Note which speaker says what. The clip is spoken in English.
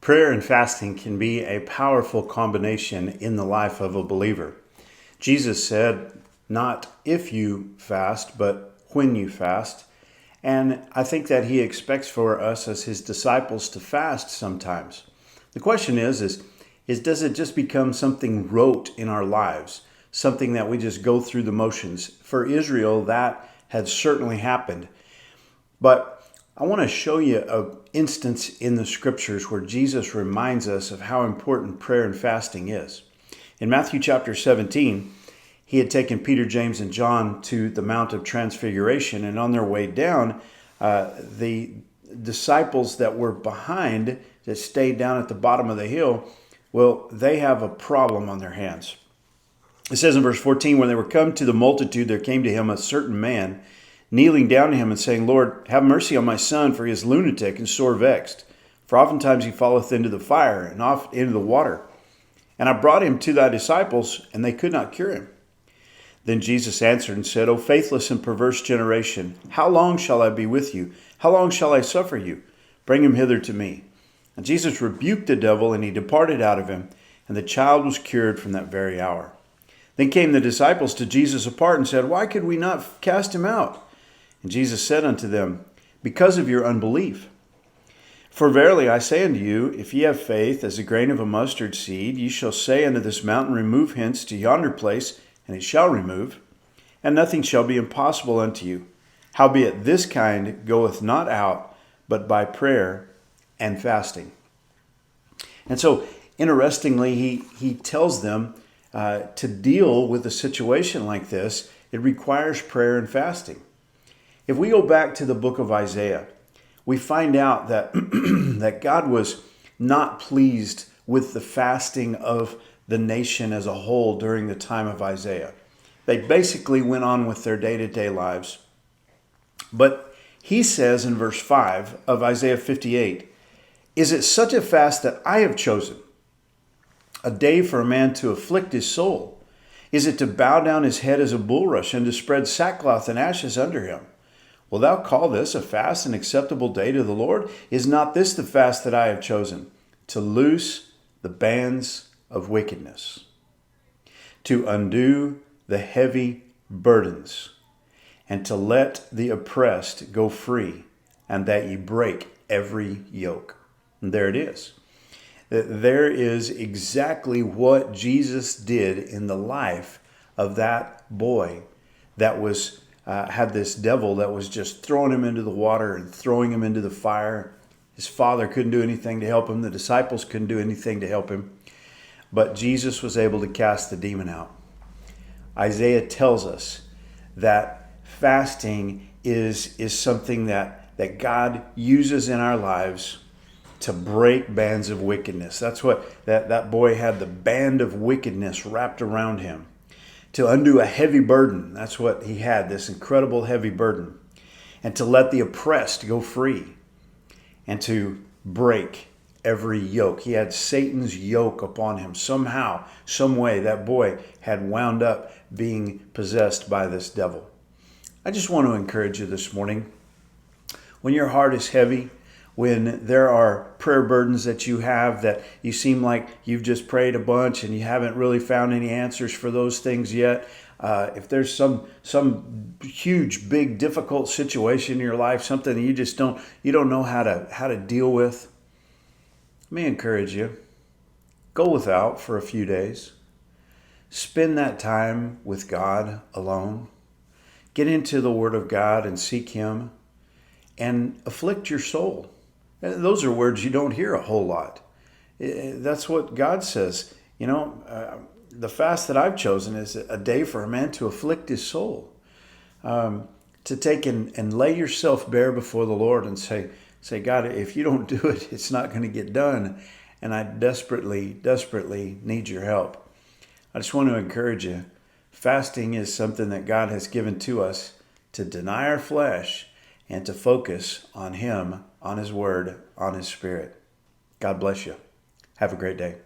Speaker 1: Prayer and fasting can be a powerful combination in the life of a believer. Jesus said, not if you fast, but when you fast. And I think that he expects for us as his disciples to fast sometimes. The question is does it just become something rote in our lives? Something that we just go through the motions? For Israel, that had certainly happened. But I want to show you an instance in the scriptures where Jesus reminds us of how important prayer and fasting is. In Matthew chapter 17, he had taken Peter, James, and John to the Mount of Transfiguration, and on their way down, the disciples that were behind, that stayed down at the bottom of the hill, well, they have a problem on their hands. It says in verse 14, when they were come to the multitude, there came to him a certain man, kneeling down to him and saying, Lord, have mercy on my son, for he is lunatic and sore vexed. For oftentimes he falleth into the fire and oft into the water. And I brought him to thy disciples, and they could not cure him. Then Jesus answered and said, O faithless and perverse generation, how long shall I be with you? How long shall I suffer you? Bring him hither to me. And Jesus rebuked the devil, and he departed out of him, and the child was cured from that very hour. Then came the disciples to Jesus apart and said, Why could we not cast him out? And Jesus said unto them, Because of your unbelief. For verily I say unto you, if ye have faith as a grain of a mustard seed, ye shall say unto this mountain, Remove hence to yonder place, and it shall remove, and nothing shall be impossible unto you. Howbeit this kind goeth not out, but by prayer and fasting. And so, interestingly, he tells them to deal with a situation like this, it requires prayer and fasting. If we go back to the book of Isaiah, we find out that, that God was not pleased with the fasting of the nation as a whole during the time of Isaiah. They basically went on with their day-to-day lives. But he says in verse 5 of Isaiah 58, Is it such a fast that I have chosen? A day for a man to afflict his soul? Is it to bow down his head as a bulrush and to spread sackcloth and ashes under him? Will thou call this a fast, an acceptable day to the Lord? Is not this the fast that I have chosen? To loose the bands of wickedness, to undo the heavy burdens, and to let the oppressed go free, and that ye break every yoke. And there it is. There is exactly what Jesus did in the life of that boy that was had this devil that was just throwing him into the water and throwing him into the fire. His father couldn't do anything to help him. The disciples couldn't do anything to help him. But Jesus was able to cast the demon out. Isaiah tells us that fasting is something that God uses in our lives to break bands of wickedness. That's what that boy had, the band of wickedness wrapped around him. To undo a heavy burden. That's what he had, this incredible heavy burden. And to let the oppressed go free. And to break every yoke. He had Satan's yoke upon him. Somehow, some way, that boy had wound up being possessed by this devil. I just want to encourage you this morning. When your heart is heavy, when there are prayer burdens that you have that you seem like you've just prayed a bunch and you haven't really found any answers for those things yet, if there's some huge, big, difficult situation in your life, something that you don't know how to deal with, let me encourage you. Go without for a few days. Spend that time with God alone. Get into the Word of God and seek Him and afflict your soul. Those are words you don't hear a whole lot. That's what God says. The fast that I've chosen is a day for a man to afflict his soul. To take and lay yourself bare before the Lord and say, God, if you don't do it, it's not going to get done. And I desperately, desperately need your help. I just want to encourage you. Fasting is something that God has given to us to deny our flesh and to focus on Him, on His Word, on His Spirit. God bless you. Have a great day.